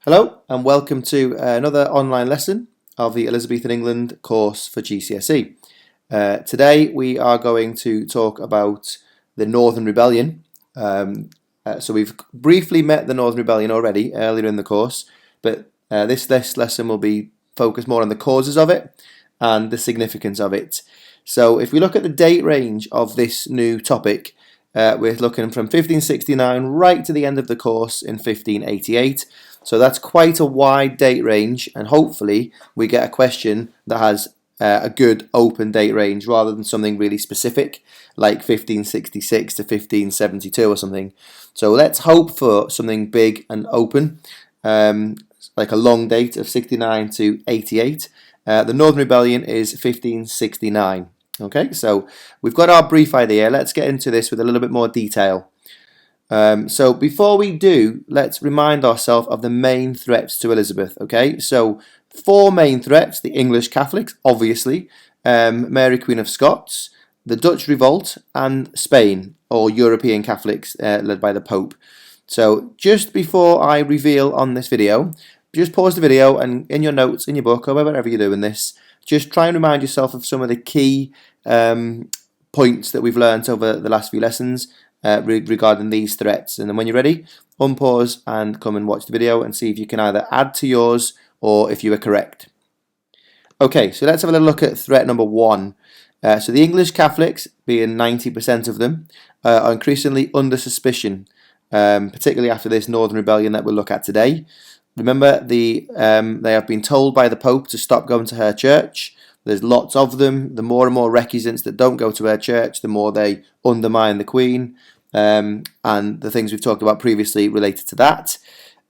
Hello and welcome to another online lesson of the Elizabethan England course for GCSE. Today we are going to talk about the Northern Rebellion. So we've briefly met the Northern Rebellion already earlier in the course, but this lesson will be focused more on the causes of it and the significance of it. So if we look at the date range of this new topic, we're looking from 1569 right to the end of the course in 1588. So that's quite a wide date range, and hopefully we get a question that has a good open date range rather than something really specific like 1566 to 1572 or something. So let's hope for something big and open, like a long date of 69 to 88. The Northern Rebellion is 1569. Okay, so we've got our brief idea. Let's get into this with a little bit more detail. So before we do, let's remind ourselves of the main threats to Elizabeth. Okay, so four main threats: the English Catholics, obviously, Mary Queen of Scots, the Dutch Revolt, and Spain, or European Catholics led by the Pope. So just before I reveal on this video, just pause the video and in your notes, in your book, or wherever you're doing this, just try and remind yourself of some of the key points that we've learned over the last few lessons regarding these threats. And then when you're ready, unpause and come and watch the video and see if you can either add to yours or if you are correct. Okay, so let's have a little look at threat number one. So the English Catholics, being 90% of them, are increasingly under suspicion, particularly after this Northern Rebellion that we'll look at today. Remember, they have been told by the Pope to stop going to her church. There's lots of them. The more and more recusants that don't go to her church, the more they undermine the Queen. And the things we've talked about previously related to that.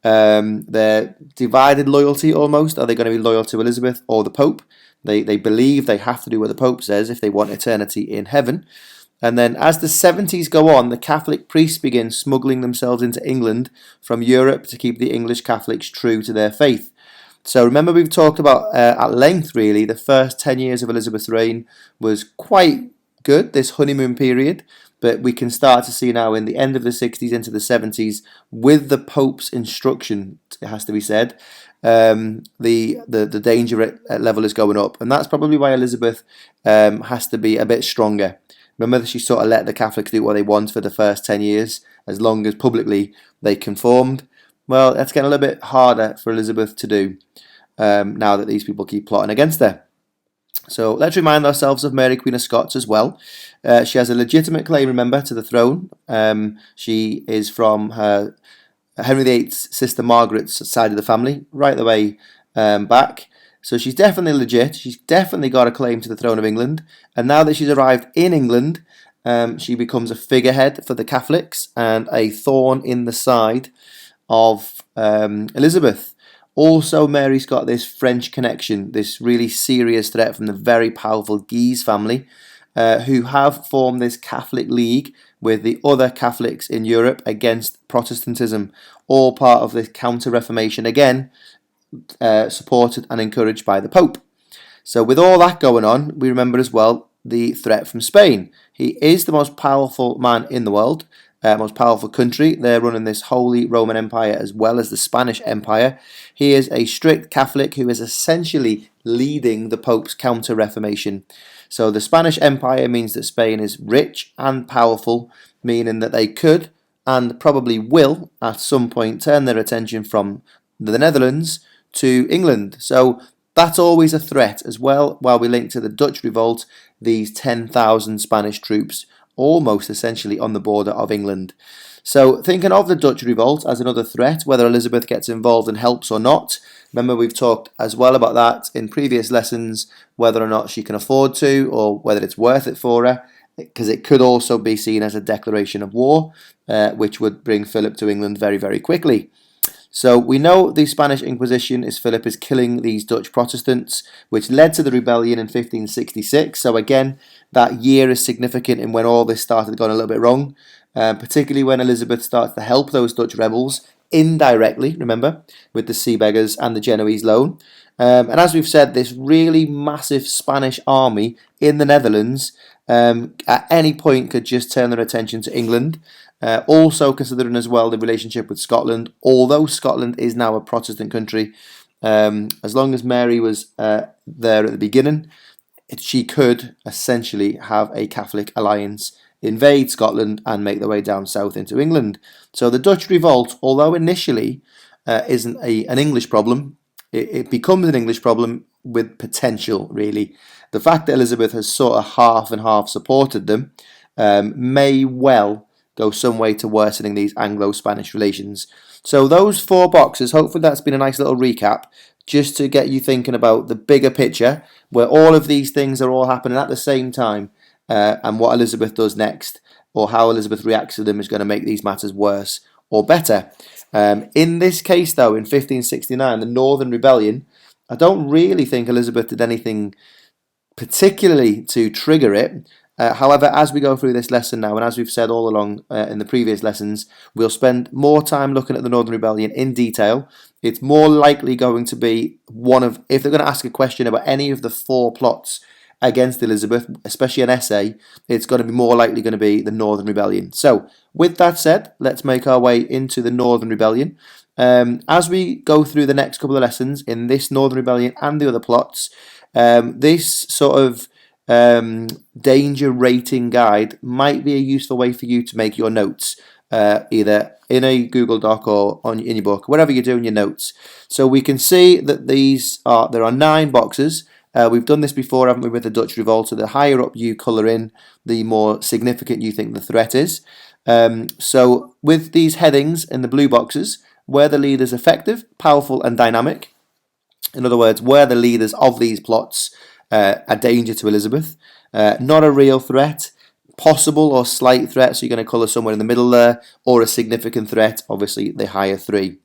Their divided loyalty almost. Are they going to be loyal to Elizabeth or the Pope? They believe they have to do what the Pope says if they want eternity in heaven. And then as the 70s go on, the Catholic priests begin smuggling themselves into England from Europe to keep the English Catholics true to their faith. So remember, we've talked about at length, really, the first 10 years of Elizabeth's reign was quite good, this honeymoon period. But we can start to see now in the end of the 60s into the 70s, with the Pope's instruction, it has to be said, the danger level is going up. And that's probably why Elizabeth has to be a bit stronger. Remember, she sort of let the Catholics do what they want for the first 10 years, as long as publicly they conformed. Well, that's getting a little bit harder for Elizabeth to do now that these people keep plotting against her. So let's remind ourselves of Mary Queen of Scots as well. She has a legitimate claim, remember, to the throne. She is from her Henry VIII's sister Margaret's side of the family, right the way back. So she's definitely legit. She's definitely got a claim to the throne of England. And now that she's arrived in England, she becomes a figurehead for the Catholics and a thorn in the side of Elizabeth. Also, Mary's got this French connection, this really serious threat from the very powerful Guise family, who have formed this Catholic League with the other Catholics in Europe against Protestantism, all part of this counter-reformation, again, supported and encouraged by the Pope. So with all that going on, we remember as well the threat from Spain. He is the most powerful man in the world, most powerful country. They're running this Holy Roman Empire as well as the Spanish Empire. He is a strict Catholic who is essentially leading the Pope's counter-reformation. So the Spanish Empire means that Spain is rich and powerful, meaning that they could and probably will at some point turn their attention from the Netherlands to England. So that's always a threat as well, while we link to the Dutch Revolt, these 10,000 Spanish troops almost essentially on the border of England. So thinking of the Dutch Revolt as another threat, whether Elizabeth gets involved and helps or not. Remember, we've talked as well about that in previous lessons, whether or not she can afford to or whether it's worth it for her, because it could also be seen as a declaration of war, which would bring Philip to England very, very quickly. So we know the Spanish Inquisition is Philip is killing these Dutch Protestants, which led to the rebellion in 1566. So again, that year is significant in when all this started going a little bit wrong, particularly when Elizabeth starts to help those Dutch rebels indirectly, remember, with the Sea Beggars and the Genoese loan. And as we've said, this really massive Spanish army in the Netherlands at any point could just turn their attention to England. Also considering as well the relationship with Scotland, although Scotland is now a Protestant country, as long as Mary was there at the beginning, she could essentially have a Catholic alliance, invade Scotland and make their way down south into England. So the Dutch revolt, although initially isn't an English problem, it becomes an English problem with potential, really. The fact that Elizabeth has sort of half and half supported them may well go some way to worsening these Anglo-Spanish relations. So those 4 boxes, hopefully that's been a nice little recap, just to get you thinking about the bigger picture, where all of these things are all happening at the same time, and what Elizabeth does next, or how Elizabeth reacts to them, is going to make these matters worse or better. In this case, though, in 1569, the Northern Rebellion, I don't really think Elizabeth did anything particularly to trigger it. However, as we go through this lesson now, and as we've said all along in the previous lessons, we'll spend more time looking at the Northern Rebellion in detail. It's more likely going to be if they're going to ask a question about any of the 4 plots against Elizabeth, especially an essay, it's going to be more likely going to be the Northern Rebellion. So, with that said, let's make our way into the Northern Rebellion. As we go through the next couple of lessons in this Northern Rebellion and the other plots, this sort of danger rating guide might be a useful way for you to make your notes, either in a Google Doc or in your book, whatever you're doing your notes. So we can see that there are 9 boxes. We've done this before, haven't we, with the Dutch Revolt? So the higher up you colour in, the more significant you think the threat is. So with these headings in the blue boxes, were the leaders effective, powerful and dynamic? In other words, were the leaders of these plots a danger to Elizabeth? Not a real threat, possible or slight threat, so you're going to colour somewhere in the middle there, or a significant threat, obviously the higher 3.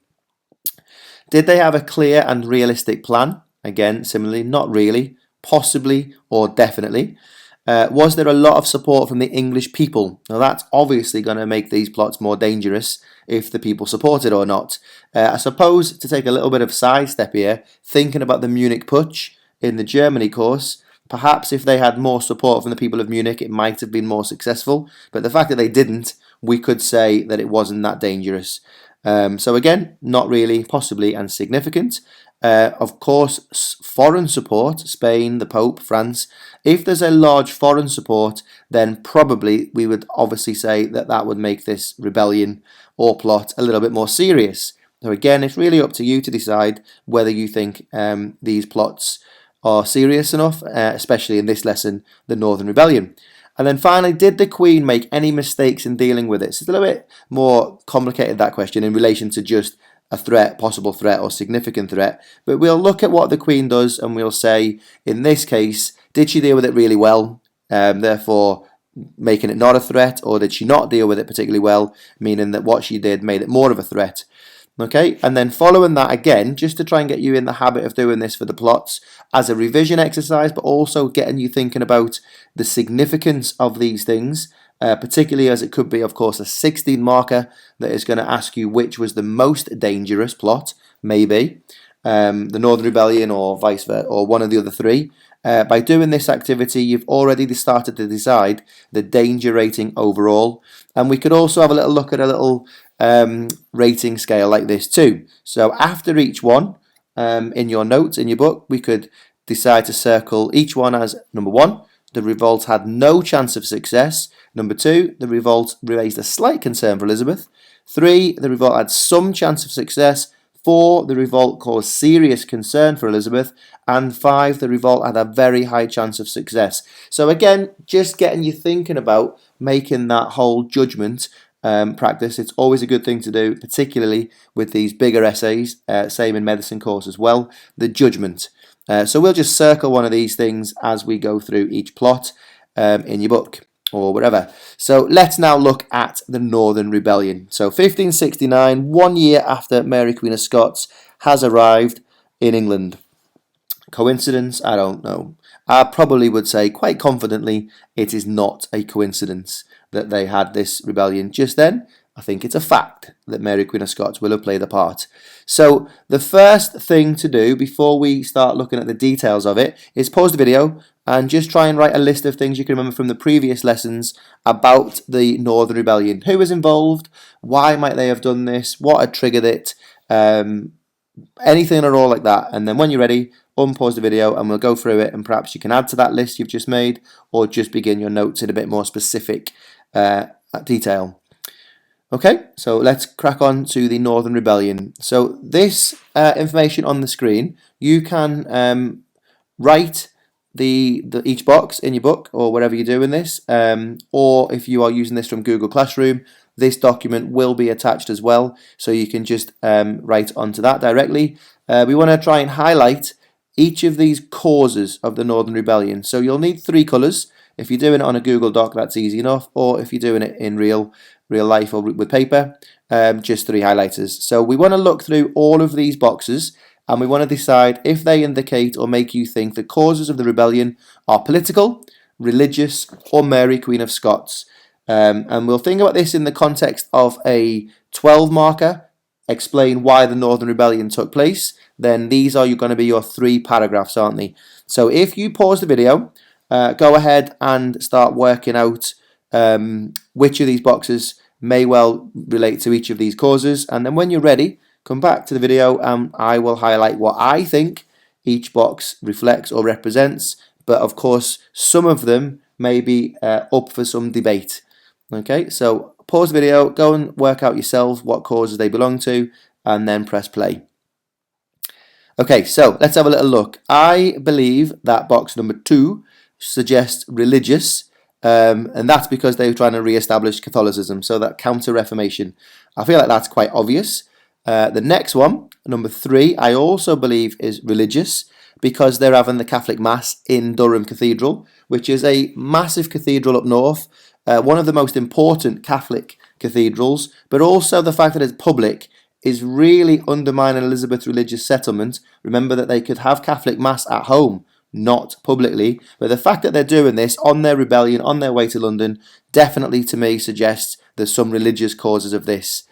Did they have a clear and realistic plan? Again, similarly, not really, possibly or definitely. Was there a lot of support from the English people? Now that's obviously going to make these plots more dangerous if the people support it or not. I suppose, to take a little bit of a sidestep here, thinking about the Munich Putsch in the Germany course, perhaps if they had more support from the people of Munich, it might have been more successful. But the fact that they didn't, we could say that it wasn't that dangerous. So again, not really, possibly, and significant. Of course, foreign support, Spain, the Pope, France. If there's a large foreign support, then probably we would obviously say that would make this rebellion or plot a little bit more serious. So again, it's really up to you to decide whether you think these plots are serious enough, especially in this lesson, the Northern Rebellion. And then finally, did the Queen make any mistakes in dealing with it? So it's a little bit more complicated, that question, in relation to just a threat, possible threat or significant threat. But we'll look at what the Queen does and we'll say, in this case, did she deal with it really well, therefore making it not a threat, or did she not deal with it particularly well, meaning that what she did made it more of a threat? Okay, and then following that again, just to try and get you in the habit of doing this for the plots as a revision exercise, but also getting you thinking about the significance of these things, particularly as it could be, of course, a 16 marker that is going to ask you which was the most dangerous plot, maybe the Northern Rebellion or vice versa, or one of the other 3. By doing this activity, you've already started to decide the danger rating overall. And we could also have a little look at a little rating scale like this too. So after each one, in your notes, in your book, we could decide to circle each one as number 1, the revolt had no chance of success. Number 2, the revolt raised a slight concern for Elizabeth. 3, the revolt had some chance of success. 4, the revolt caused serious concern for Elizabeth. And 5, the revolt had a very high chance of success. So again, just getting you thinking about making that whole judgment practice. It's always a good thing to do, particularly with these bigger essays, same in medicine course as well, the judgment. So we'll just circle one of these things as we go through each plot in your book or whatever. So let's now look at the Northern Rebellion. So 1569, 1 year after Mary Queen of Scots has arrived in England. Coincidence? I don't know. I probably would say quite confidently it is not a coincidence that they had this rebellion just then. I think it's a fact that Mary Queen of Scots will have played a part. So the first thing to do before we start looking at the details of it is pause the video and just try and write a list of things you can remember from the previous lessons about the Northern Rebellion. Who was involved? Why might they have done this? What had triggered it? Anything at all like that. And then when you're ready, unpause the video and we'll go through it, and perhaps you can add to that list you've just made, or just begin your notes in a bit more specific detail. Okay, so let's crack on to the Northern Rebellion. So this information on the screen, you can write each box in your book or wherever you're doing this, or if you are using this from Google Classroom, this document will be attached as well, so you can just write onto that directly. We want to try and highlight each of these causes of the Northern Rebellion. So you'll need 3 colours. If you're doing it on a Google Doc, that's easy enough, or if you're doing it in real life or with paper, just 3 highlighters. So we want to look through all of these boxes, and we want to decide if they indicate or make you think the causes of the rebellion are political, religious, or Mary Queen of Scots. And we'll think about this in the context of a 12 marker, explain why the Northern Rebellion took place. Then these are going to be your 3 paragraphs, aren't they? So if you pause the video, go ahead and start working out which of these boxes may well relate to each of these causes, and then when you're ready, come back to the video and I will highlight what I think each box reflects or represents, but of course some of them may be up for some debate. Okay, so pause the video, go and work out yourselves what causes they belong to, and then press play. Okay, so let's have a little look. I believe that box number 2 suggests religious, and that's because they were trying to re-establish Catholicism, so that Counter-Reformation. I feel like that's quite obvious. The next one, number 3, I also believe is religious, because they're having the Catholic Mass in Durham Cathedral, which is a massive cathedral up north, one of the most important Catholic cathedrals, but also the fact that it's public is really undermining Elizabeth's religious settlement. Remember that they could have Catholic Mass at home, not publicly, but the fact that they're doing this on their rebellion, on their way to London, definitely to me suggests there's some religious causes of this.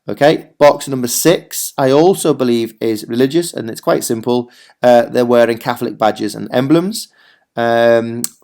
Okay, box number 6, I also believe is religious, and it's quite simple. They're wearing Catholic badges and emblems.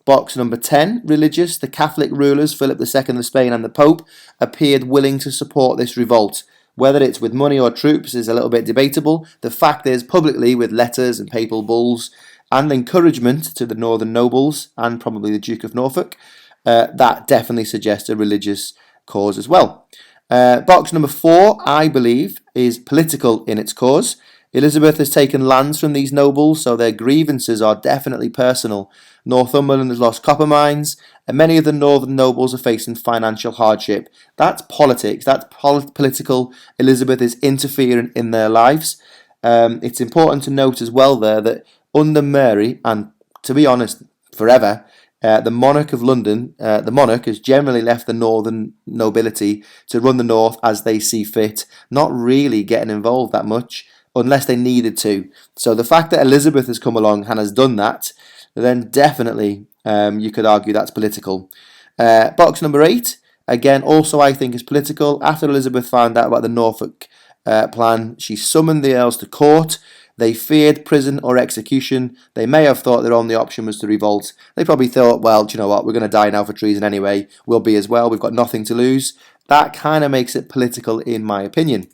Box number 10, religious. The Catholic rulers, Philip II of Spain and the Pope, appeared willing to support this revolt. Whether it's with money or troops is a little bit debatable. The fact is, publicly, with letters and papal bulls and encouragement to the northern nobles and probably the Duke of Norfolk, that definitely suggests a religious cause as well. Box number 4, I believe, is political in its cause. Elizabeth has taken lands from these nobles, so their grievances are definitely personal. Northumberland has lost copper mines, and many of the northern nobles are facing financial hardship. That's politics, that's political. Elizabeth is interfering in their lives. It's important to note as well there that under Mary, and to be honest, forever, the monarch of London, the monarch has generally left the northern nobility to run the north as they see fit, not really getting involved that much, unless they needed to. So the fact that Elizabeth has come along and has done that, then definitely you could argue that's political. Box number 8, again, also I think is political. After Elizabeth found out about the Norfolk plan, she summoned the earls to court. They feared prison or execution. They may have thought their only option was to revolt. They probably thought, well, do you know what, we're going to die now for treason anyway. We'll be as well. We've got nothing to lose. That kind of makes it political in my opinion.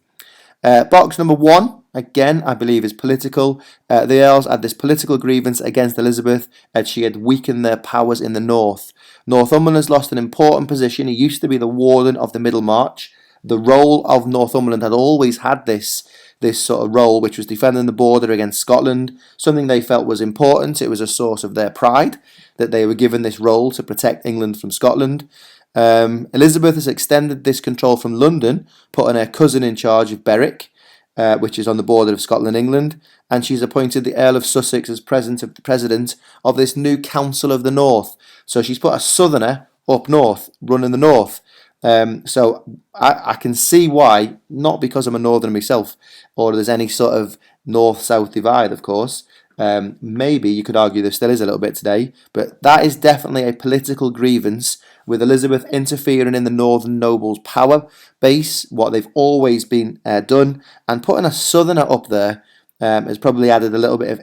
Box number 1, again, I believe is political. The Earls had this political grievance against Elizabeth as she had weakened their powers in the north. Northumberland has lost an important position. He used to be the warden of the Middlemarch. The role of Northumberland had always had this sort of role, which was defending the border against Scotland, something they felt was important. It was a source of their pride that they were given this role to protect England from Scotland. Elizabeth has extended this control from London, putting her cousin in charge of Berwick, which is on the border of Scotland and England, and she's appointed the Earl of Sussex as president of this new Council of the North. So she's put a southerner up north, running the north. So I can see why, not because I'm a northerner myself, or there's any sort of north-south divide, of course. Maybe you could argue there still is a little bit today, but that is definitely a political grievance with Elizabeth interfering in the northern nobles' power base, what they've always been done, and putting a southerner up there has probably added a little bit of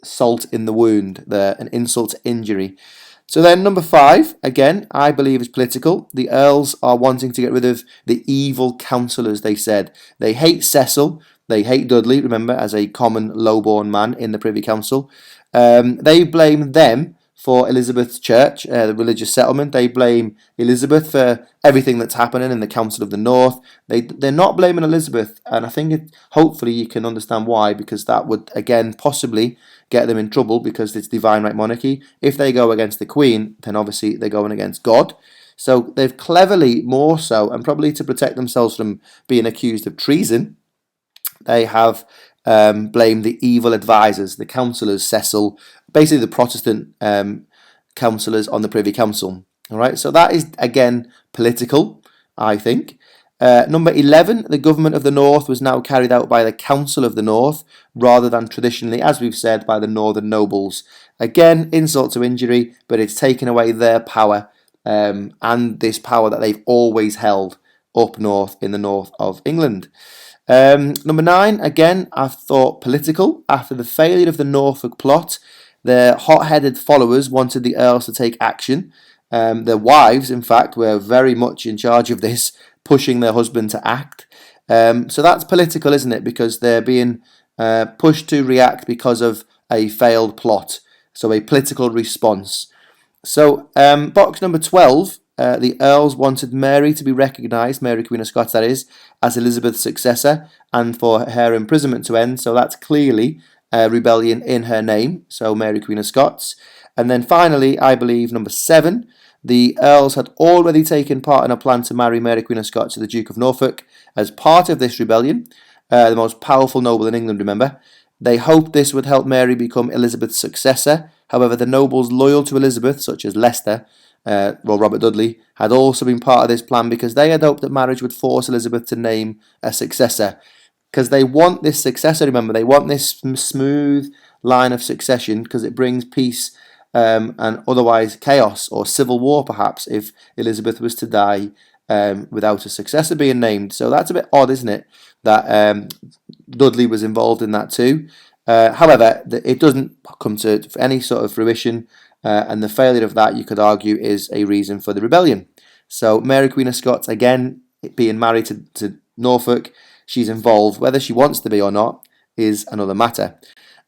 salt in the wound there, an insult to injury. So then number 5, again, I believe is political. The Earls are wanting to get rid of the evil councillors, they said. They hate Cecil, they hate Dudley, remember, as a common low-born man in the Privy Council. They blame them for Elizabeth's church, the religious settlement. They blame Elizabeth for everything that's happening in the Council of the North. They're not blaming Elizabeth, and I think hopefully you can understand why, because that would, again, possibly get them in trouble because it's divine right monarchy. If they go against the Queen, then obviously they're going against God. So they've cleverly, more so, and probably to protect themselves from being accused of treason, they have blamed the evil advisors, the councillors, Cecil, basically the Protestant councillors on the Privy Council. All right, so that is, again, political, I think. Number 11, the government of the North was now carried out by the Council of the North rather than traditionally, as we've said, by the Northern nobles. Again, insult to injury, but it's taken away their power and this power that they've always held up north in the north of England. Number 9, again, I thought political. After the failure of the Norfolk plot, their hot-headed followers wanted the Earls to take action. Their wives, in fact, were very much in charge of this, pushing their husband to act. So that's political, isn't it? Because they're being pushed to react because of a failed plot. So a political response. So box number 12, the Earls wanted Mary to be recognised, Mary Queen of Scots that is, as Elizabeth's successor and for her imprisonment to end. So that's clearly a rebellion in her name, so Mary Queen of Scots. And then finally, I believe number 7, the Earls had already taken part in a plan to marry Mary Queen of Scots to the Duke of Norfolk as part of this rebellion, the most powerful noble in England, remember. They hoped this would help Mary become Elizabeth's successor. However, the nobles loyal to Elizabeth, such as Leicester, Robert Dudley, had also been part of this plan because they had hoped that marriage would force Elizabeth to name a successor. Because they want this successor, remember, they want this smooth line of succession because it brings peace and otherwise chaos or civil war, perhaps, if Elizabeth was to die without a successor being named. So that's a bit odd, isn't it, that Dudley was involved in that too. However, it doesn't come to any sort of fruition, and the failure of that, you could argue, is a reason for the rebellion. So Mary Queen of Scots, again, being married to Norfolk, she's involved. Whether she wants to be or not is another matter.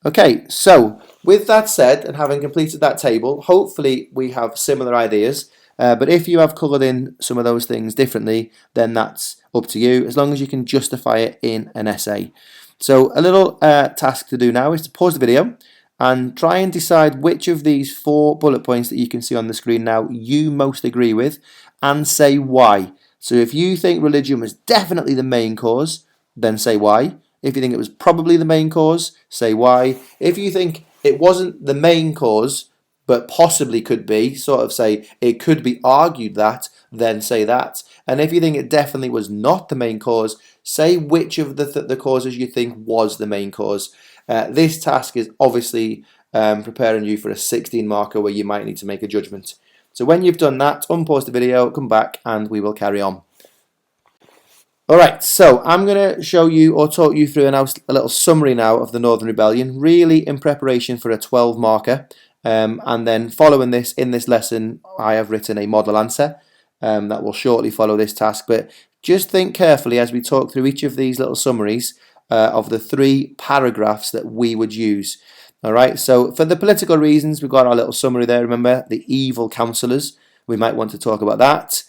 Okay, so with that said, and having completed that table, hopefully we have similar ideas. But if you have coloured in some of those things differently, then that's up to you, as long as you can justify it in an essay. So a little task to do now is to pause the video and try and decide which of these 4 bullet points that you can see on the screen now you most agree with, and say why. So if you think religion was definitely the main cause, then say why. If you think it was probably the main cause, say why. If you think it wasn't the main cause, but possibly could be, sort of say it could be argued that, then say that. And if you think it definitely was not the main cause, say which of the causes you think was the main cause. This task is obviously preparing you for a 16 marker where you might need to make a judgment. So when you've done that, unpause the video, come back, and we will carry on. Alright, so I'm going to show you or talk you through a little summary now of the Northern Rebellion, really in preparation for a 12 marker. And then following this, in this lesson, I have written a model answer that will shortly follow this task. But just think carefully as we talk through each of these little summaries of the 3 paragraphs that we would use. Alright, so for the political reasons, we've got our little summary there. Remember, the evil councillors. We might want to talk about that.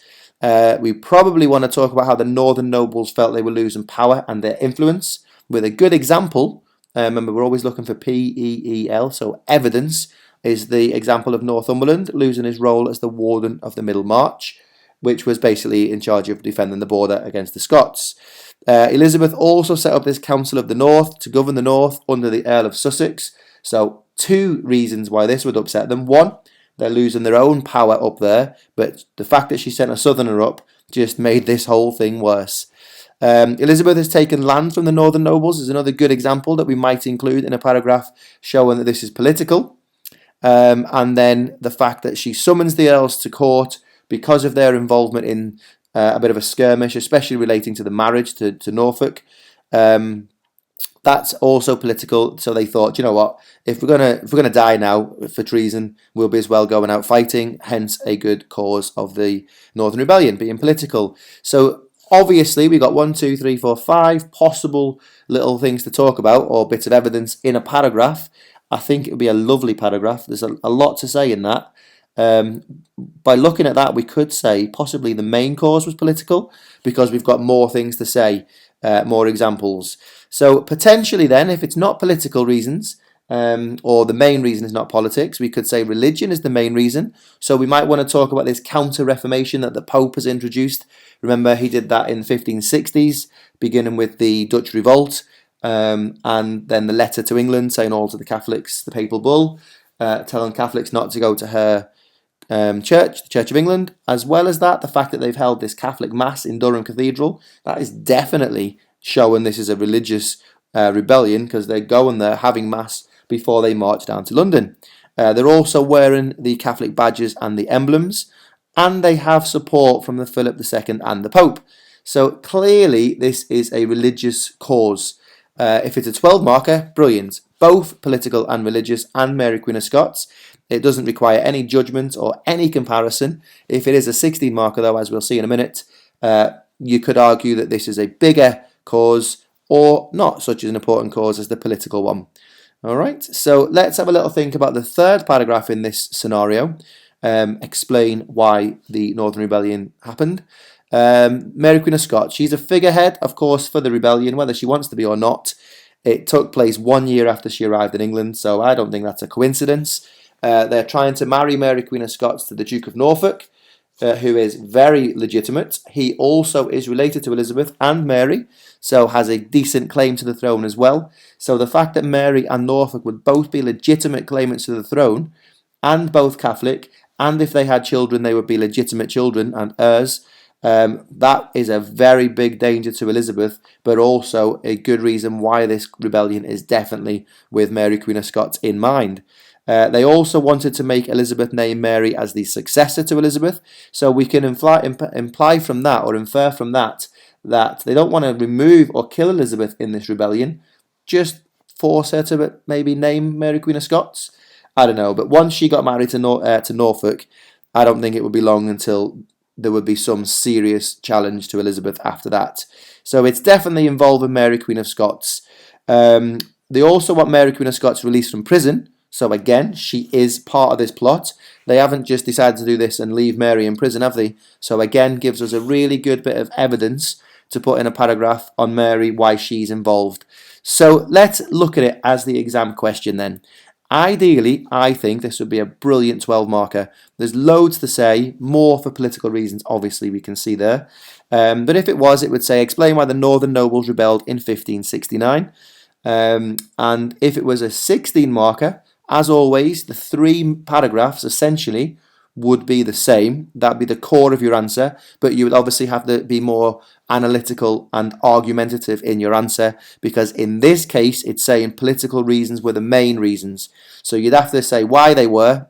We probably want to talk about how the northern nobles felt they were losing power and their influence, with a good example. Remember, we're always looking for PEEL, so evidence is the example of Northumberland losing his role as the Warden of the Middle March, which was basically in charge of defending the border against the Scots. Elizabeth also set up this Council of the North to govern the North under the Earl of Sussex. So 2 reasons why this would upset them. 1, they're losing their own power up there, but the fact that she sent a southerner up just made this whole thing worse. Elizabeth has taken land from the northern nobles is another good example that we might include in a paragraph showing that this is political. And then the fact that she summons the Earls to court because of their involvement in a bit of a skirmish, especially relating to the marriage to Norfolk. That's also political. So they thought, you know what, if we're gonna die now for treason, we'll be as well going out fighting. Hence, a good cause of the Northern Rebellion being political. So obviously, we got 1, 2, 3, 4, 5 possible little things to talk about or bits of evidence in a paragraph. I think it would be a lovely paragraph. There's a lot to say in that. By looking at that, we could say possibly the main cause was political because we've got more things to say, more examples. So potentially then, if it's not political reasons, or the main reason is not politics, we could say religion is the main reason. So we might want to talk about this counter-reformation that the Pope has introduced. Remember, he did that in the 1560s, beginning with the Dutch Revolt, and then the letter to England saying all to the Catholics, the papal bull, telling Catholics not to go to her church, the Church of England. As well as that, the fact that they've held this Catholic Mass in Durham Cathedral, that is definitely showing this is a religious rebellion because they're going there having Mass before they march down to London. They're also wearing the Catholic badges and the emblems, and they have support from the Philip II and the Pope. So clearly this is a religious cause. If it's a 12 marker, brilliant. Both political and religious, and Mary Queen of Scots. It doesn't require any judgment or any comparison. If it is a 16 marker though, as we'll see in a minute, you could argue that this is a bigger cause or not such an important cause as the political one. Alright, so let's have a little think about the third paragraph in this scenario. Explain why the Northern Rebellion happened. Mary Queen of Scots, she's a figurehead, of course, for the rebellion, whether she wants to be or not. It took place 1 year after she arrived in England, so I don't think that's a coincidence. They're trying to marry Mary Queen of Scots to the Duke of Norfolk, who is very legitimate. He also is related to Elizabeth and Mary, so has a decent claim to the throne as well. So the fact that Mary and Norfolk would both be legitimate claimants to the throne, and both Catholic, and if they had children, they would be legitimate children and heirs. That is a very big danger to Elizabeth, but also a good reason why this rebellion is definitely with Mary Queen of Scots in mind. They also wanted to make Elizabeth name Mary as the successor to Elizabeth, so we can imply from that, or infer from that, that they don't want to remove or kill Elizabeth in this rebellion, just force her to maybe name Mary Queen of Scots. I don't know, but once she got married to Norfolk, I don't think it would be long until there would be some serious challenge to Elizabeth after that. So it's definitely involving Mary Queen of Scots. They also want Mary Queen of Scots released from prison. So again, she is part of this plot. They haven't just decided to do this and leave Mary in prison, have they? So again, gives us a really good bit of evidence to put in a paragraph on Mary, why she's involved. So let's look at it as the exam question then. Ideally, I think this would be a brilliant 12 marker. There's loads to say, more for political reasons, obviously, we can see there. But if it was, it would say, explain why the Northern nobles rebelled in 1569. And if it was a 16 marker, as always, the 3 paragraphs essentially would be the same. That'd be the core of your answer, but you would obviously have to be more analytical and argumentative in your answer, because in this case it's saying political reasons were the main reasons. So you'd have to say why they were,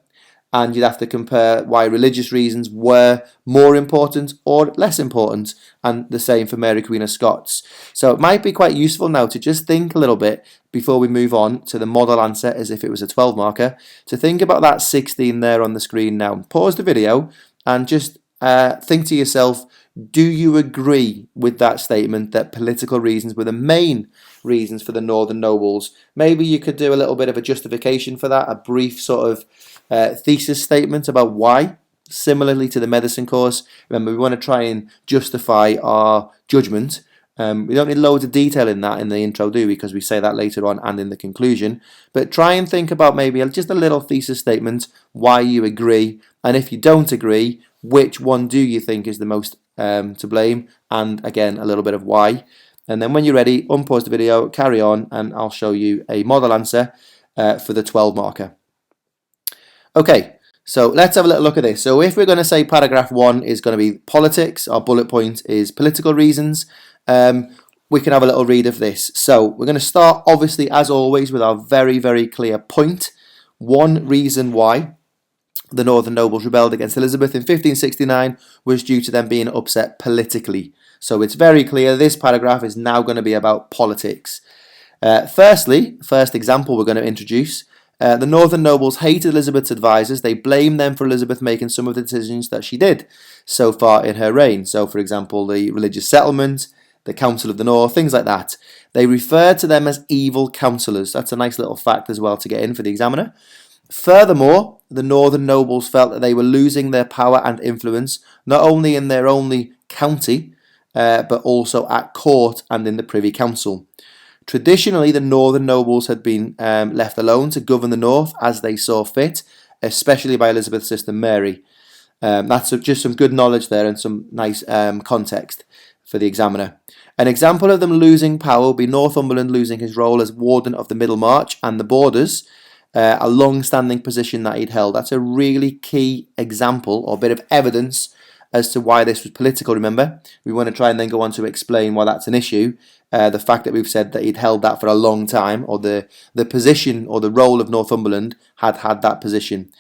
and you'd have to compare why religious reasons were more important or less important, and the same for Mary Queen of Scots. So it might be quite useful now to just think a little bit before we move on to the model answer as if it was a 12 marker, to think about that 16 there on the screen now. Pause the video and just think to yourself, do you agree with that statement that political reasons were the main reasons for the Northern nobles? Maybe you could do a little bit of a justification for that, a brief sort of thesis statement about why, similarly to the medicine course. Remember, we want to try and justify our judgment. We don't need loads of detail in that in the intro, do we? Because we say that later on and in the conclusion. But try and think about maybe just a little thesis statement, why you agree, and if you don't agree, which one do you think is the most to blame, and again a little bit of why. And then when you're ready, unpause the video, carry on, and I'll show you a model answer for the 12 marker. Okay, so let's have a little look at this. So if we're going to say paragraph 1 is going to be politics, our bullet point is political reasons, we can have a little read of this. So we're going to start, obviously, as always, with our very, very clear point. One reason why the Northern nobles rebelled against Elizabeth in 1569 was due to them being upset politically. So it's very clear this paragraph is now going to be about politics. First example we're going to introduce. The northern nobles hated Elizabeth's advisors. They blamed them for Elizabeth making some of the decisions that she did so far in her reign. So, for example, the religious settlement, the Council of the North, things like that. They referred to them as evil counsellors. That's a nice little fact as well to get in for the examiner. Furthermore, the northern nobles felt that they were losing their power and influence, not only in their only county, but also at court and in the Privy Council. Traditionally, the northern nobles had been left alone to govern the north as they saw fit, especially by Elizabeth's sister Mary. That's just some good knowledge there and some nice context for the examiner. An example of them losing power will be Northumberland losing his role as warden of the Middlemarch and the borders, a long-standing position that he'd held. That's a really key example or bit of evidence as to why this was political, remember? We want to try and then go on to explain why that's an issue. The fact that we've said that he'd held that for a long time, or the position or the role of Northumberland had that position.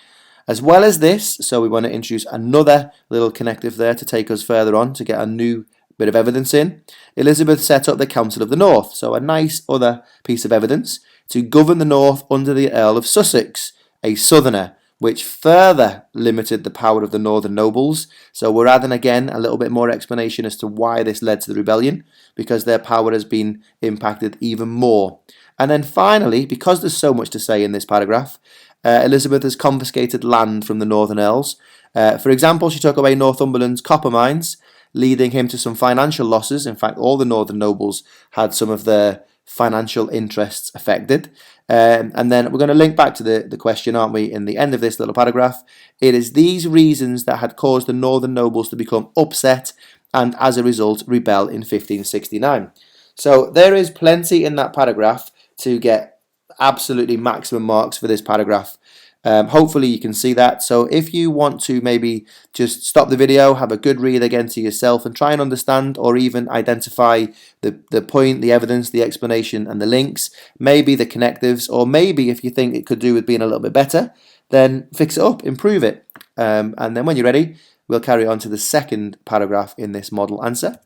As well as this, so we want to introduce another little connective there to take us further on to get a new bit of evidence in. Elizabeth set up the Council of the North, so a nice other piece of evidence, to govern the North under the Earl of Sussex, a southerner, which further limited the power of the northern nobles. So we're adding again a little bit more explanation as to why this led to the rebellion, because their power has been impacted even more. And then finally, because there's so much to say in this paragraph, Elizabeth has confiscated land from the northern earls. For example, she took away Northumberland's copper mines, leading him to some financial losses. In fact, all the northern nobles had some of their financial interests affected. And then we're going to link back to the question, aren't we, in the end of this little paragraph. It is these reasons that had caused the northern nobles to become upset and, as a result, rebel in 1569. So there is plenty in that paragraph to get absolutely maximum marks for this paragraph. Hopefully you can see that. So if you want to maybe just stop the video, have a good read again to yourself and try and understand or even identify the point, the evidence, the explanation and the links, maybe the connectives, or maybe if you think it could do with being a little bit better, then fix it up, improve it. And then when you're ready, we'll carry on to the second paragraph in this model answer.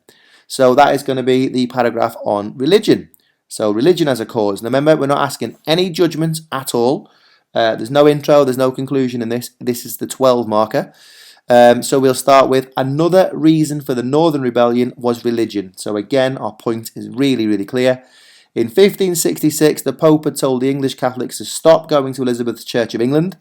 So that is going to be the paragraph on religion. So religion as a cause. Now remember, we're not asking any judgments at all. There's no intro, there's no conclusion in this. This is the 12 marker. So we'll start with another reason for the Northern Rebellion was religion. So again, our point is really, really clear. In 1566, the Pope had told the English Catholics to stop going to Elizabeth's Church of England.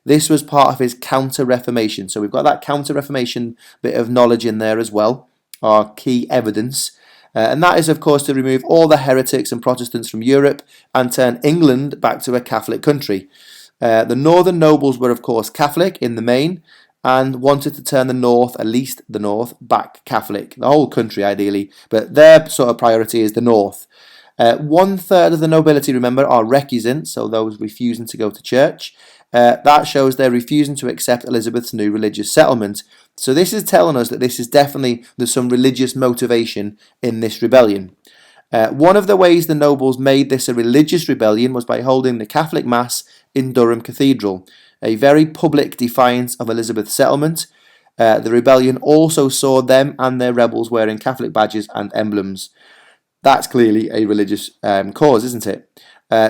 This was part of his counter-reformation. So we've got that counter-reformation bit of knowledge in there as well, our key evidence. And that is, of course, to remove all the heretics and Protestants from Europe and turn England back to a Catholic country. The northern nobles were, of course, Catholic in the main and wanted to turn the north, at least the north, back Catholic. The whole country, ideally, but their sort of priority is the north. 1/3 of the nobility, remember, are recusants, so those refusing to go to church. That shows they're refusing to accept Elizabeth's new religious settlement. So this is telling us that this is definitely, there's some religious motivation in this rebellion. One of the ways the nobles made this a religious rebellion was by holding the Catholic Mass in Durham Cathedral, a very public defiance of Elizabeth's settlement. The rebellion also saw them and their rebels wearing Catholic badges and emblems. That's clearly a religious cause, isn't it?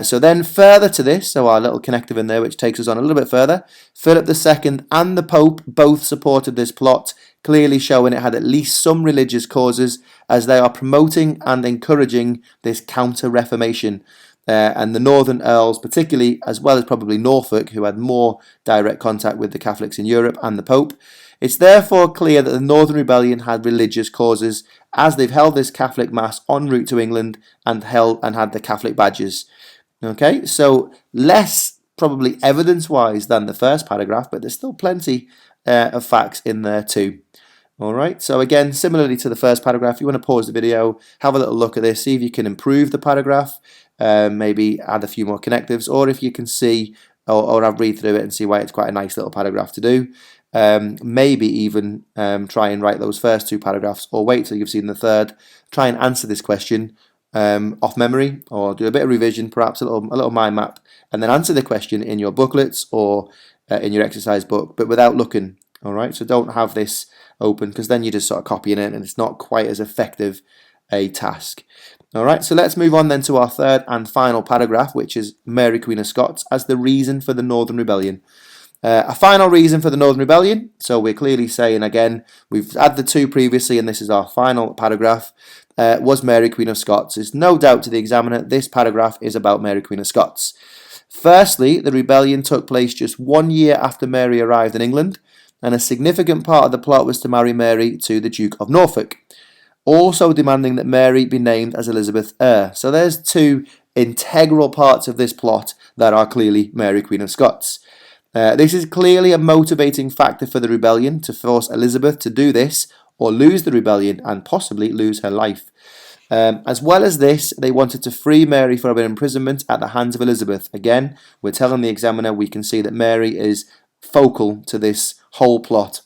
So then further to this, so our little connective in there which takes us on a little bit further, Philip II and the Pope both supported this plot, clearly showing it had at least some religious causes as they are promoting and encouraging this counter-reformation. And the northern earls particularly, as well as probably Norfolk, who had more direct contact with the Catholics in Europe and the Pope. It's therefore clear that the Northern Rebellion had religious causes, as they've held this Catholic Mass en route to England and had the Catholic badges. Okay, so less probably evidence-wise than the first paragraph, but there's still plenty of facts in there too. All right, so again, similarly to the first paragraph, you want to pause the video, have a little look at this, see if you can improve the paragraph, maybe add a few more connectives, or if you can see or have read through it and see why it's quite a nice little paragraph to do. Maybe even try and write those first two paragraphs, or wait till you've seen the third. Try and answer this question off memory, or do a bit of revision, perhaps a little mind map, and then answer the question in your booklets or in your exercise book, but without looking. All right, so don't have this open, because then you're just sort of copying it, and it's not quite as effective a task. Alright, so let's move on then to our third and final paragraph, which is Mary Queen of Scots as the reason for the Northern Rebellion. A final reason for the Northern Rebellion, so we're clearly saying again, we've had the two previously and this is our final paragraph, was Mary Queen of Scots. There's no doubt to the examiner this paragraph is about Mary Queen of Scots. Firstly, the rebellion took place just 1 year after Mary arrived in England, and a significant part of the plot was to marry Mary to the Duke of Norfolk, also demanding that Mary be named as Elizabeth's heir. So there's two integral parts of this plot that are clearly Mary Queen of Scots. This is clearly a motivating factor for the rebellion to force Elizabeth to do this or lose the rebellion and possibly lose her life. As well as this, they wanted to free Mary from her imprisonment at the hands of Elizabeth. Again, we're telling the examiner we can see that Mary is focal to this whole plot.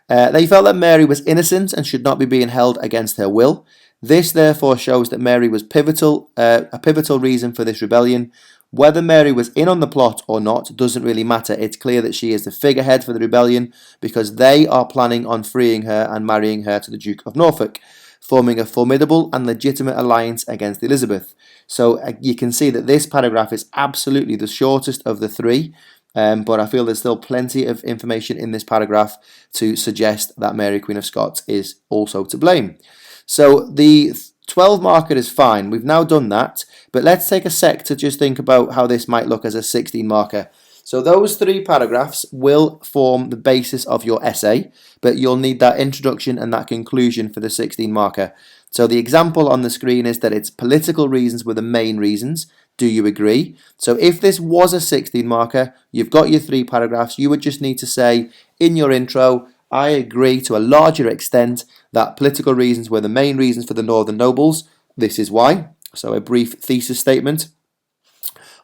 They felt that Mary was innocent and should not be being held against her will. This therefore shows that Mary was a pivotal reason for this rebellion. Whether Mary was in on the plot or not doesn't really matter. It's clear that she is the figurehead for the rebellion because they are planning on freeing her and marrying her to the Duke of Norfolk, forming a formidable and legitimate alliance against Elizabeth. So you can see that this paragraph is absolutely the shortest of the three, but I feel there's still plenty of information in this paragraph to suggest that Mary Queen of Scots is also to blame. So the 12 marker is fine, we've now done that, but let's take a sec to just think about how this might look as a 16 marker. So those three paragraphs will form the basis of your essay, but you'll need that introduction and that conclusion for the 16 marker. So the example on the screen is that its political reasons were the main reasons. Do you agree? So if this was a 16 marker, you've got your three paragraphs, you would just need to say in your intro, I agree to a larger extent that political reasons were the main reasons for the northern nobles. This is why. So a brief thesis statement.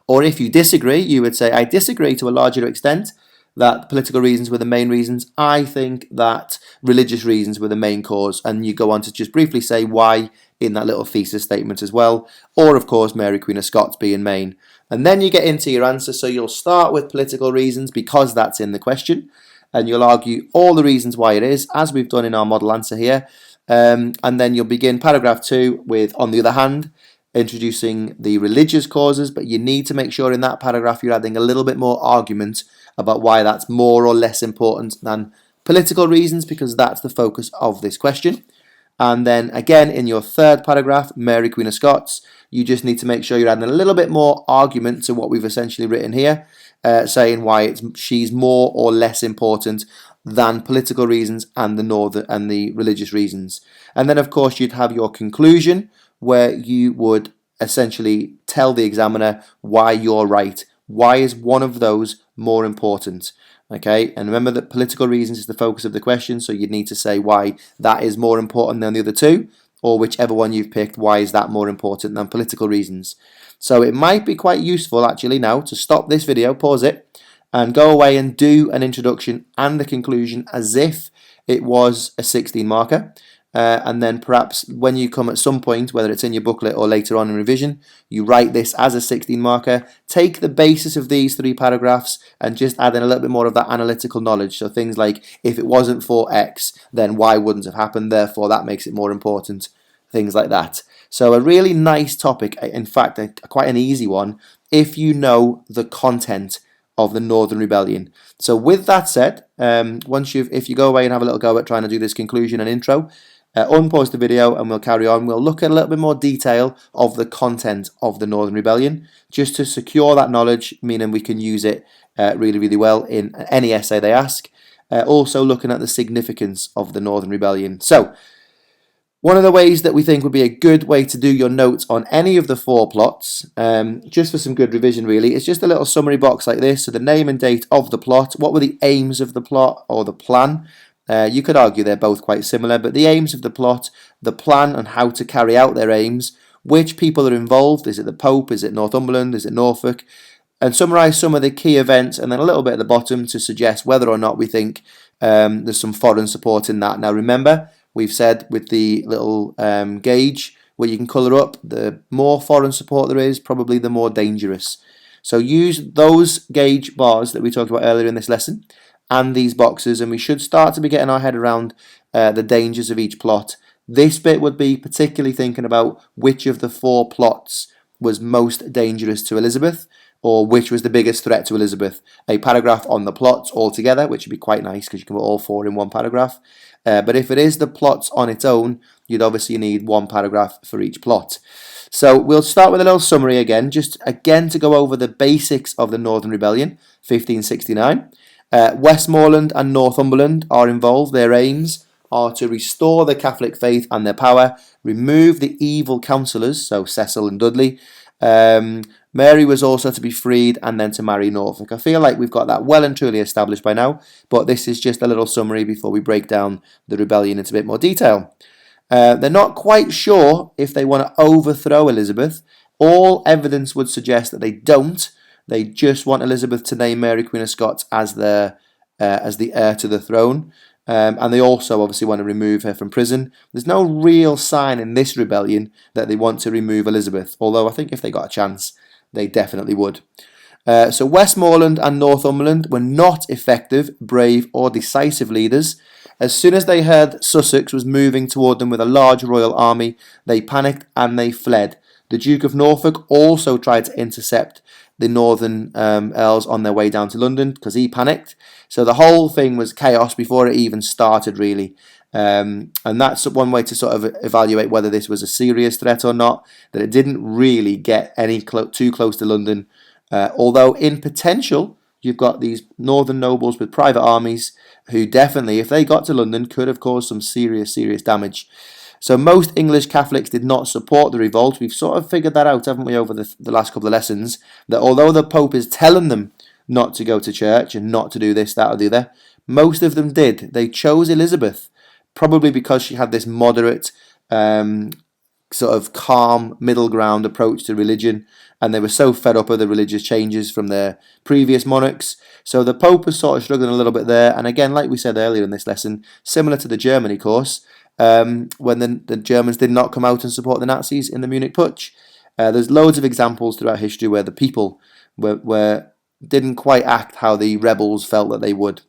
Or if you disagree, you would say, I disagree to a larger extent that political reasons were the main reasons. I think that religious reasons were the main cause. And you go on to just briefly say why in that little thesis statement as well. Or, of course, Mary Queen of Scots being main. And then you get into your answer. So you'll start with political reasons because that's in the question. And you'll argue all the reasons why it is, as we've done in our model answer here. And then you'll begin paragraph 2 with, on the other hand, introducing the religious causes, but you need to make sure in that paragraph you're adding a little bit more argument about why that's more or less important than political reasons, because that's the focus of this question. And then again in your third paragraph, Mary Queen of Scots, you just need to make sure you're adding a little bit more argument to what we've essentially written here, saying why she's more or less important than political reasons and the religious reasons. And then of course you'd have your conclusion, where you would essentially tell the examiner why you're right. Why is one of those more important? Okay, and remember that political reasons is the focus of the question, so you'd need to say why that is more important than the other two, or whichever one you've picked, why is that more important than political reasons? So it might be quite useful actually now to stop this video, pause it, and go away and do an introduction and a conclusion as if it was a 16 marker. And then perhaps when you come at some point, whether it's in your booklet or later on in revision, you write this as a 16 marker, take the basis of these three paragraphs and just add in a little bit more of that analytical knowledge. So things like, if it wasn't for X, then Y wouldn't have happened, therefore that makes it more important, things like that. So a really nice topic, in fact, quite an easy one, if you know the content of the Northern Rebellion. So with that said, if you go away and have a little go at trying to do this conclusion and intro, unpause the video and we'll carry on. We'll look at a little bit more detail of the content of the Northern Rebellion, just to secure that knowledge, meaning we can use it really, really well in any essay they ask. Also looking at the significance of the Northern Rebellion. So, one of the ways that we think would be a good way to do your notes on any of the four plots, just for some good revision really, is just a little summary box like this. So the name and date of the plot, what were the aims of the plot or the plan? You could argue they're both quite similar, but the aims of the plot, the plan and how to carry out their aims, which people are involved, is it the Pope, is it Northumberland, is it Norfolk, and summarise some of the key events, and then a little bit at the bottom to suggest whether or not we think there's some foreign support in that. Now remember, we've said with the little gauge where you can colour up, the more foreign support there is, probably the more dangerous. So use those gauge bars that we talked about earlier in this lesson, and these boxes, and we should start to be getting our head around the dangers of each plot This bit would be particularly thinking about which of the 4 plots was most dangerous to Elizabeth, or which was the biggest threat to Elizabeth. A paragraph on the plots altogether, which would be quite nice because you can put all 4 in one paragraph. But if it is the plots on its own, you'd obviously need 1 paragraph for each plot. So we'll start with a little summary again, just again to go over the basics of the Northern Rebellion, 1569. Westmoreland and Northumberland are involved. Their aims are to restore the Catholic faith and their power, remove the evil councillors, so Cecil and Dudley. Mary was also to be freed and then to marry Norfolk. I feel like we've got that well and truly established by now, but this is just a little summary before we break down the rebellion into a bit more detail. They're not quite sure if they want to overthrow Elizabeth. All evidence would suggest that they don't. They just want Elizabeth to name Mary Queen of Scots as the heir to the throne. And they also obviously want to remove her from prison. There's no real sign in this rebellion that they want to remove Elizabeth, although I think if they got a chance, they definitely would. So Westmoreland and Northumberland were not effective, brave or decisive leaders. As soon as they heard Sussex was moving toward them with a large royal army, they panicked and they fled. The Duke of Norfolk also tried to intercept the northern earls on their way down to London because he panicked. So the whole thing was chaos before it even started, really. And that's one way to sort of evaluate whether this was a serious threat or not, that it didn't really get any too close to London. Although in potential, you've got these northern nobles with private armies who definitely, if they got to London, could have caused some serious damage. So most English Catholics did not support the revolt. We've sort of figured that out, haven't we, over the last couple of lessons, that although the Pope is telling them not to go to church and not to do this, that or the other, most of them did. They chose Elizabeth, probably because she had this moderate, sort of calm, middle ground approach to religion, and they were so fed up with the religious changes from their previous monarchs. So the Pope was sort of struggling a little bit there, and again, like we said earlier in this lesson, similar to the Germany course, when the Germans did not come out and support the Nazis in the Munich Putsch. There's loads of examples throughout history where the people didn't quite act how the rebels felt that they would.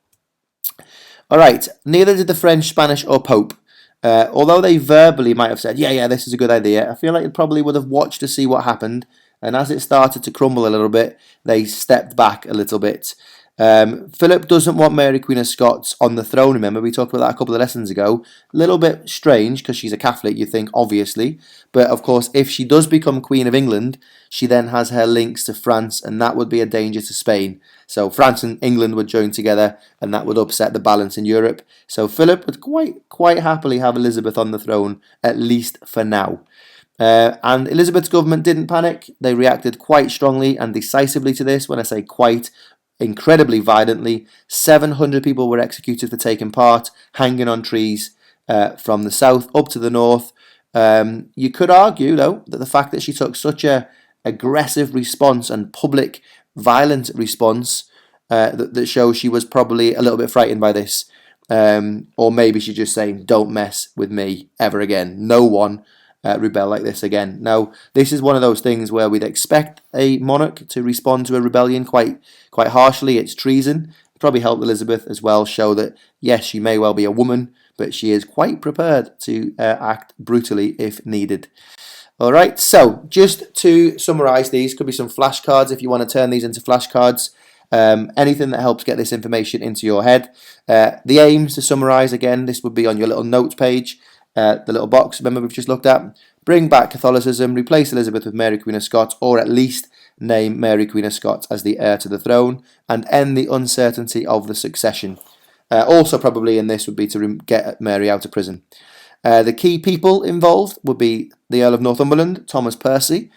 Alright, neither did the French, Spanish or Pope. Although they verbally might have said, yeah, this is a good idea, I feel like they probably would have watched to see what happened, and as it started to crumble a little bit, they stepped back a little bit. Philip doesn't want Mary Queen of Scots on the throne, remember, we talked about that a couple of lessons ago. A little bit strange, because she's a Catholic, you think, obviously, but of course, if she does become Queen of England, she then has her links to France, and that would be a danger to Spain. So France and England would join together, and that would upset the balance in Europe. So Philip would quite happily have Elizabeth on the throne, at least for now. And Elizabeth's government didn't panic. They reacted quite strongly and decisively to this. When I say quite, incredibly violently. 700 people were executed for taking part, hanging on trees from the south up to the north. You could argue, though, that the fact that she took such a aggressive response and public violent response that shows she was probably a little bit frightened by this. Or maybe she's just saying, don't mess with me ever again. No one rebel like this again. Now, this is one of those things where we'd expect a monarch to respond to a rebellion quite harshly. It's treason. It probably helped Elizabeth as well show that, yes, she may well be a woman, but she is quite prepared to act brutally if needed. Alright, so just to summarise these, could be some flashcards if you want to turn these into flashcards. Anything that helps get this information into your head. The aims, to summarise again, this would be on your little notes page. The little box, remember we've just looked at. Bring back Catholicism, replace Elizabeth with Mary Queen of Scots, or at least name Mary Queen of Scots as the heir to the throne, and end the uncertainty of the succession. Also probably in this would be to get Mary out of prison. The key people involved would be the Earl of Northumberland, Thomas Percy,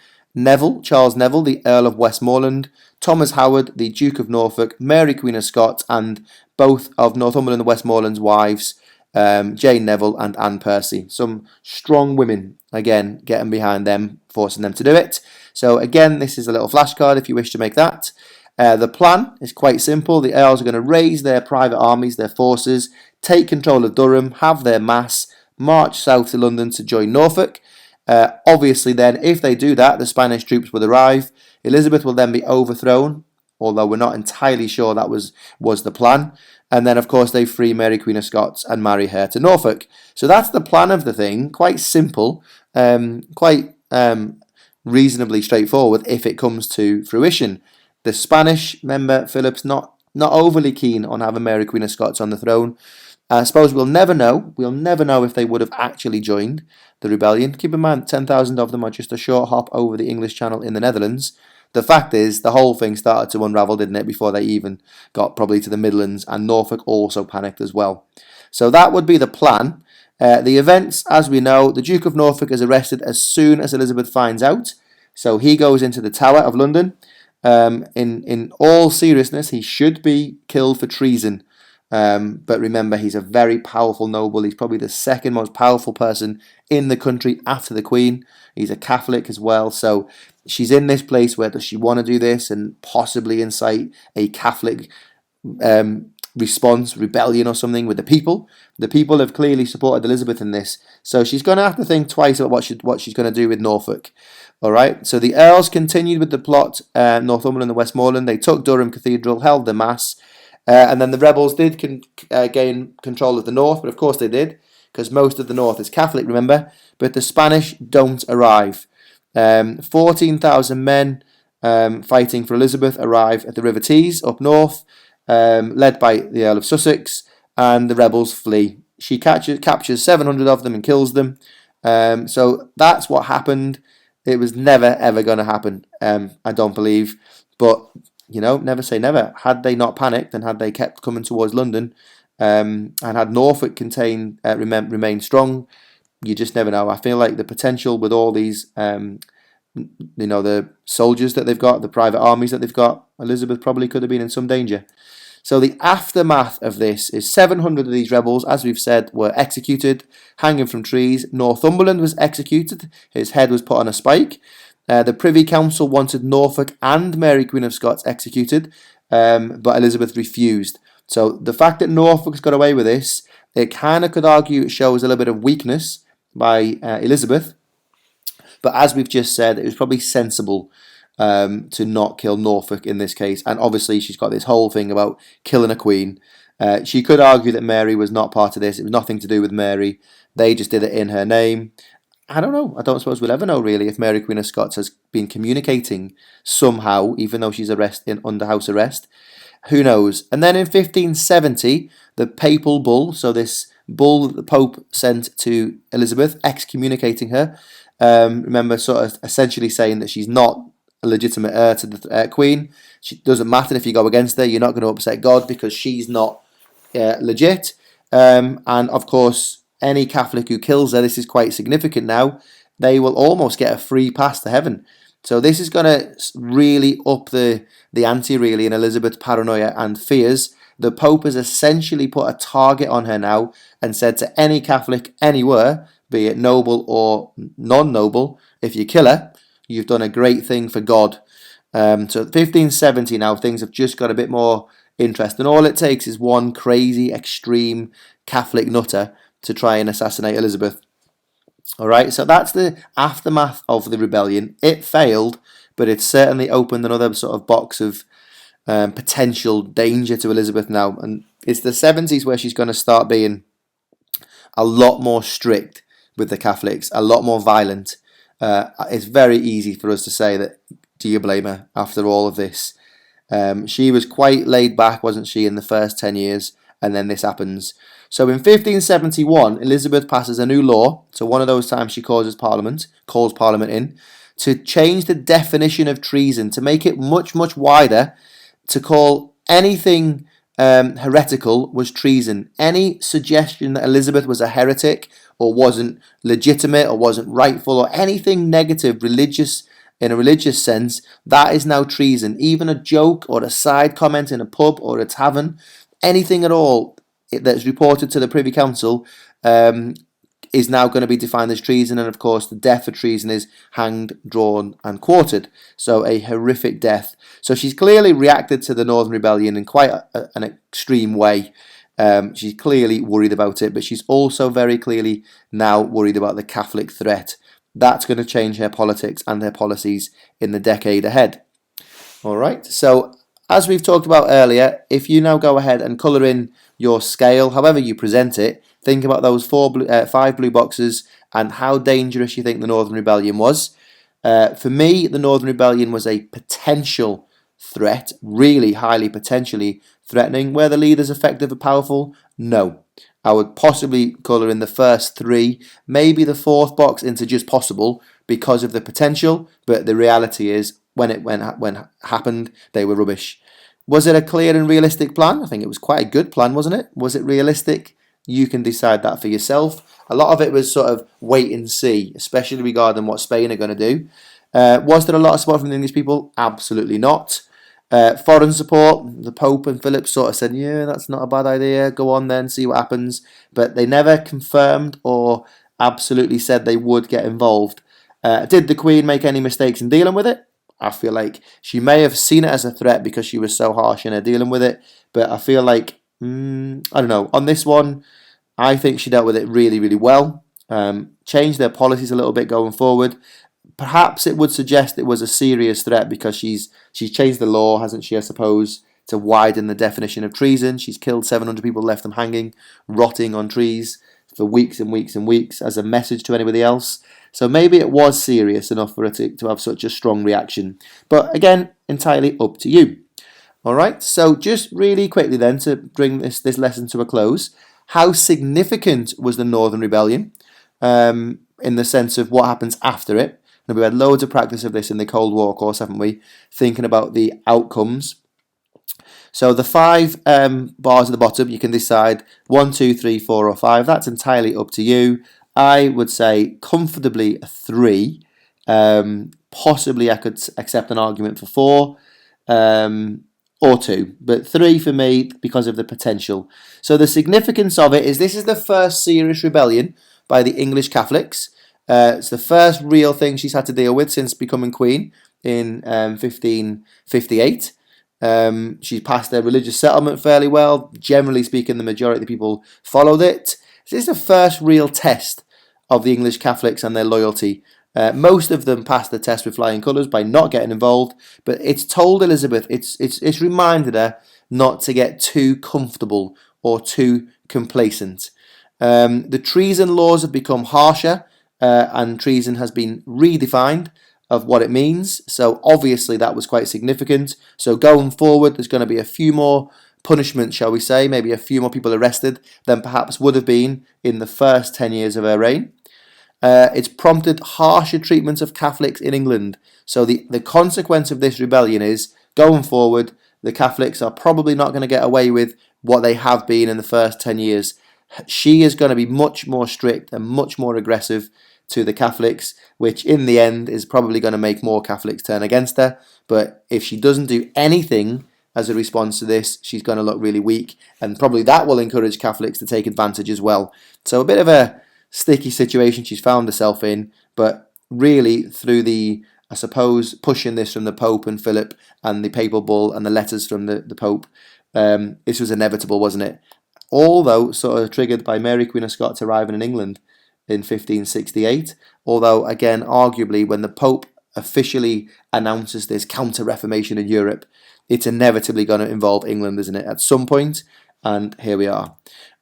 Charles Neville, the Earl of Westmoreland, Thomas Howard, the Duke of Norfolk, Mary Queen of Scots, and both of Northumberland and Westmoreland's wives, Jane Neville and Anne Percy. Some strong women, again, getting behind them, forcing them to do it. So again, this is a little flashcard if you wish to make that. The plan is quite simple. The Earls are going to raise their private armies, their forces, take control of Durham, have their mass, march south to London to join Norfolk. Obviously then, if they do that, the Spanish troops will arrive. Elizabeth will then be overthrown, although we're not entirely sure that was the plan. And then, of course, they free Mary, Queen of Scots, and marry her to Norfolk. So that's the plan of the thing. Quite simple, quite reasonably straightforward if it comes to fruition. The Spanish, remember, Philip's not overly keen on having Mary, Queen of Scots on the throne. I suppose we'll never know. We'll never know if they would have actually joined the rebellion. Keep in mind, 10,000 of them are just a short hop over the English Channel in the Netherlands. The fact is, the whole thing started to unravel, didn't it, before they even got probably to the Midlands, and Norfolk also panicked as well. So that would be the plan. The events, as we know, the Duke of Norfolk is arrested as soon as Elizabeth finds out. So he goes into the Tower of London. In all seriousness, he should be killed for treason. But remember, he's a very powerful noble. He's probably the second most powerful person in the country after the Queen. He's a Catholic as well. So she's in this place where does she want to do this and possibly incite a Catholic response, rebellion or something with the people. The people have clearly supported Elizabeth in this. So she's going to have to think twice about what she's going to do with Norfolk. All right, so the Earls continued with the plot, Northumberland and Westmoreland. They took Durham Cathedral, held the Mass, and then the rebels did gain control of the north, but of course they did, because most of the north is Catholic, remember, but the Spanish don't arrive. 14,000 men fighting for Elizabeth arrive at the River Tees up north, led by the Earl of Sussex, and the rebels flee. She captures 700 of them and kills them. So that's what happened. It was never, ever going to happen, I don't believe. But, you know, never say never. Had they not panicked and had they kept coming towards London and had Norfolk remained strong, you just never know. I feel like the potential with all these, the soldiers that they've got, the private armies that they've got, Elizabeth probably could have been in some danger. So the aftermath of this is 700 of these rebels, as we've said, were executed, hanging from trees. Northumberland was executed. His head was put on a spike. The Privy Council wanted Norfolk and Mary, Queen of Scots, executed, but Elizabeth refused. So the fact that Norfolk's got away with this, it kind of could argue it shows a little bit of weakness by Elizabeth. But as we've just said, it was probably sensible to not kill Norfolk in this case. And obviously she's got this whole thing about killing a queen. She could argue that Mary was not part of this. It was nothing to do with Mary. They just did it in her name. I don't know. I don't suppose we'll ever know really if Mary, Queen of Scots has been communicating somehow, even though she's under house arrest. Who knows? And then in 1570, the papal bull, so this bull that the Pope sent to Elizabeth, excommunicating her, remember, sort of essentially saying that she's not a legitimate heir to the Queen. It doesn't matter if you go against her, you're not going to upset God because she's not legit. And of course, any Catholic who kills her, this is quite significant now, they will almost get a free pass to heaven. So this is going to really up the ante really in Elizabeth's paranoia and fears. The Pope has essentially put a target on her now and said to any Catholic anywhere, be it noble or non-noble, if you kill her, you've done a great thing for God. So 1570 now, things have just got a bit more interest. And all it takes is one crazy, extreme Catholic nutter to try and assassinate Elizabeth. All right, so that's the aftermath of the rebellion. It failed, but it's certainly opened another sort of box of potential danger to Elizabeth now. And it's the 70s where she's going to start being a lot more strict with the Catholics, a lot more violent. It's very easy for us to say that, do you blame her after all of this? She was quite laid back, wasn't she, in the first 10 years, and then this happens. So in 1571, Elizabeth passes a new law, so one of those times she calls Parliament in, to change the definition of treason, to make it much, much wider, to call anything heretical was treason. Any suggestion that Elizabeth was a heretic or wasn't legitimate or wasn't rightful or anything negative in a religious sense, that is now treason. Even a joke or a side comment in a pub or a tavern, anything at all that's reported to the Privy Council is now going to be defined as treason. And of course, the death for treason is hanged, drawn and quartered. So a horrific death. So she's clearly reacted to the Northern Rebellion in quite an extreme way. She's clearly worried about it, but she's also very clearly now worried about the Catholic threat. That's going to change her politics and her policies in the decade ahead. All right, so as we've talked about earlier, if you now go ahead and colour in your scale, however you present it, think about those 5 blue boxes and how dangerous you think the Northern Rebellion was. For me, the Northern Rebellion was a potential threat, really highly potentially threatening. Were the leaders effective and powerful? No. I would possibly colour in the first 3, maybe the 4th box into just possible because of the potential, but the reality is when it happened, they were rubbish. Was it a clear and realistic plan? I think it was quite a good plan, wasn't it? Was it realistic? You can decide that for yourself. A lot of it was sort of wait and see, especially regarding what Spain are going to do. Was there a lot of support from the English people? Absolutely not. Foreign support, the Pope and Philip sort of said, yeah, that's not a bad idea, go on then, see what happens. But they never confirmed or absolutely said they would get involved. Did the Queen make any mistakes in dealing with it? I feel like she may have seen it as a threat because she was so harsh in her dealing with it. But I feel like, I don't know, on this one, I think she dealt with it really, really well. Changed their policies a little bit going forward. Perhaps it would suggest it was a serious threat because she's changed the law, hasn't she, I suppose, to widen the definition of treason. She's killed 700 people, left them hanging, rotting on trees for weeks and weeks and weeks as a message to anybody else. So maybe it was serious enough for her to have such a strong reaction. But again, entirely up to you. All right, so just really quickly then to bring this lesson to a close, how significant was the Northern Rebellion in the sense of what happens after it? And we had loads of practice of this in the Cold War course, haven't we? Thinking about the outcomes. So the 5 bars at the bottom, you can decide 1, 2, 3, 4 or 5. That's entirely up to you. I would say comfortably a 3. Possibly I could accept an argument for 4 or 2. But 3 for me because of the potential. So the significance of it is this is the first serious rebellion by the English Catholics. It's the first real thing she's had to deal with since becoming queen in 1558. She passed their religious settlement fairly well. Generally speaking, the majority of the people followed it. This is the first real test of the English Catholics and their loyalty. Most of them passed the test with flying colours by not getting involved, but it's told Elizabeth, it's reminded her not to get too comfortable or too complacent. The treason laws have become harsher. And treason has been redefined of what it means. So obviously that was quite significant. So going forward, there's going to be a few more punishments, shall we say, maybe a few more people arrested than perhaps would have been in the first 10 years of her reign. It's prompted harsher treatment of Catholics in England. So the consequence of this rebellion is, going forward, the Catholics are probably not going to get away with what they have been in the first 10 years. She is going to be much more strict and much more aggressive to the Catholics, which in the end is probably going to make more Catholics turn against her. But if she doesn't do anything as a response to this, she's going to look really weak, and probably that will encourage Catholics to take advantage as well. So a bit of a sticky situation she's found herself in, but really through the, I suppose, pushing this from the Pope and Philip and the papal bull and the letters from the Pope, this was inevitable, wasn't it? Although sort of triggered by Mary Queen of Scots arriving in England in 1568, although again arguably when the Pope officially announces this counter-reformation in Europe, it's inevitably going to involve England, isn't it, at some point? And here we are.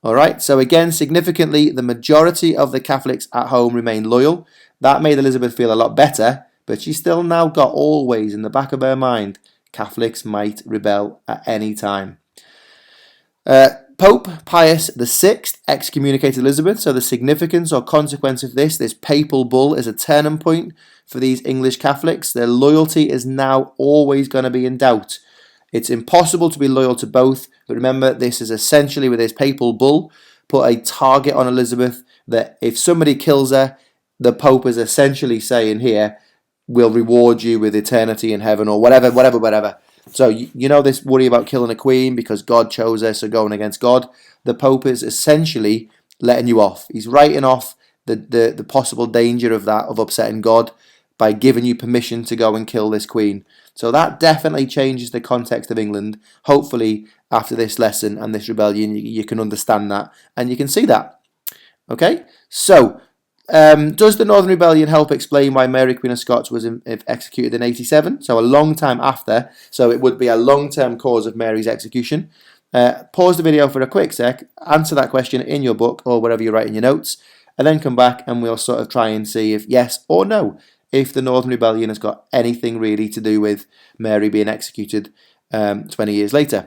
Alright, so again, significantly, the majority of the Catholics at home remained loyal. That made Elizabeth feel a lot better, but she still now got always in the back of her mind, Catholics might rebel at any time. Pope Pius VI excommunicated Elizabeth, so the significance or consequence of this papal bull is a turning point for these English Catholics. Their loyalty is now always going to be in doubt. It's impossible to be loyal to both, but remember, this is essentially, with this papal bull, put a target on Elizabeth that if somebody kills her, the Pope is essentially saying here, we'll reward you with eternity in heaven or whatever. So you know this worry about killing a queen because God chose her, so going against God. The Pope is essentially letting you off. He's writing off the possible danger of that, of upsetting God, by giving you permission to go and kill this queen. So that definitely changes the context of England. Hopefully, after this lesson and this rebellion, you can understand that and you can see that. Okay, so Does the Northern Rebellion help explain why Mary Queen of Scots was executed in 87? So a long time after, so it would be a long-term cause of Mary's execution. Pause the video for a quick sec, answer that question in your book or wherever you're writing your notes, and then come back and we'll sort of try and see if yes or no, if the Northern Rebellion has got anything really to do with Mary being executed 20 years later.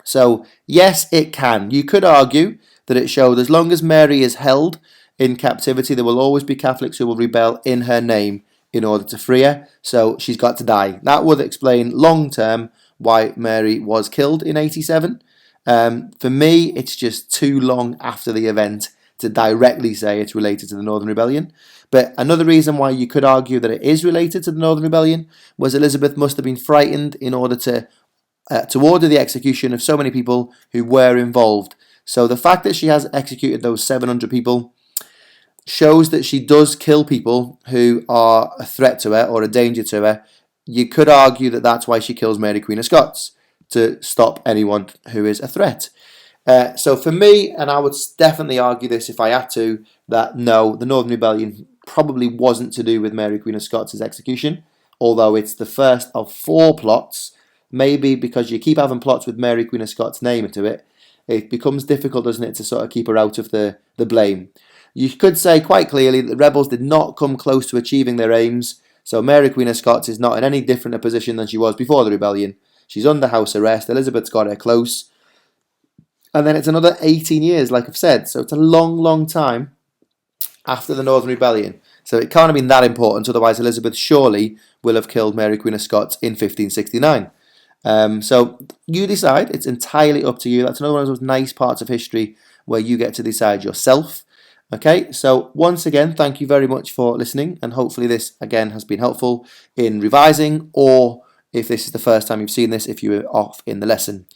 So yes, it can. You could argue that it showed as long as Mary is held in captivity, there will always be Catholics who will rebel in her name in order to free her. So she's got to die. That would explain long term why Mary was killed in 87. For me, it's just too long after the event to directly say it's related to the Northern Rebellion. But another reason why you could argue that it is related to the Northern Rebellion was Elizabeth must have been frightened in order to order the execution of so many people who were involved. So the fact that she has executed those 700 people shows that she does kill people who are a threat to her or a danger to her. You could argue that that's why she kills Mary Queen of Scots, to stop anyone who is a threat. So for me, and I would definitely argue this if I had to, that no, the Northern Rebellion probably wasn't to do with Mary Queen of Scots' execution, although it's the first of 4 plots. Maybe because you keep having plots with Mary Queen of Scots' name into it, it becomes difficult, doesn't it, to sort of keep her out of the blame. You could say quite clearly that the rebels did not come close to achieving their aims, so Mary Queen of Scots is not in any different a position than she was before the rebellion. She's under house arrest, Elizabeth's got her close, and then it's another 18 years, like I've said, so it's a long, long time after the Northern Rebellion. So it can't have been that important, otherwise Elizabeth surely will have killed Mary Queen of Scots in 1569. So you decide, it's entirely up to you. That's another one of those nice parts of history where you get to decide yourself. Okay, so once again, thank you very much for listening, and hopefully this again has been helpful in revising, or if this is the first time you've seen this, if you were off in the lesson.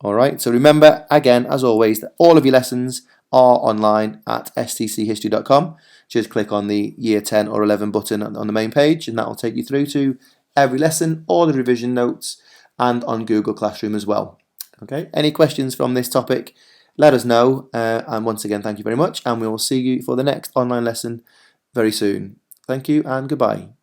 Alright, so remember again, as always, that all of your lessons are online at stchistory.com. Just click on the year 10 or 11 button on the main page, and that will take you through to every lesson, all the revision notes, and on Google Classroom as well. Okay, any questions from this topic, let us know, and once again thank you very much, and we will see you for the next online lesson very soon. Thank you and goodbye.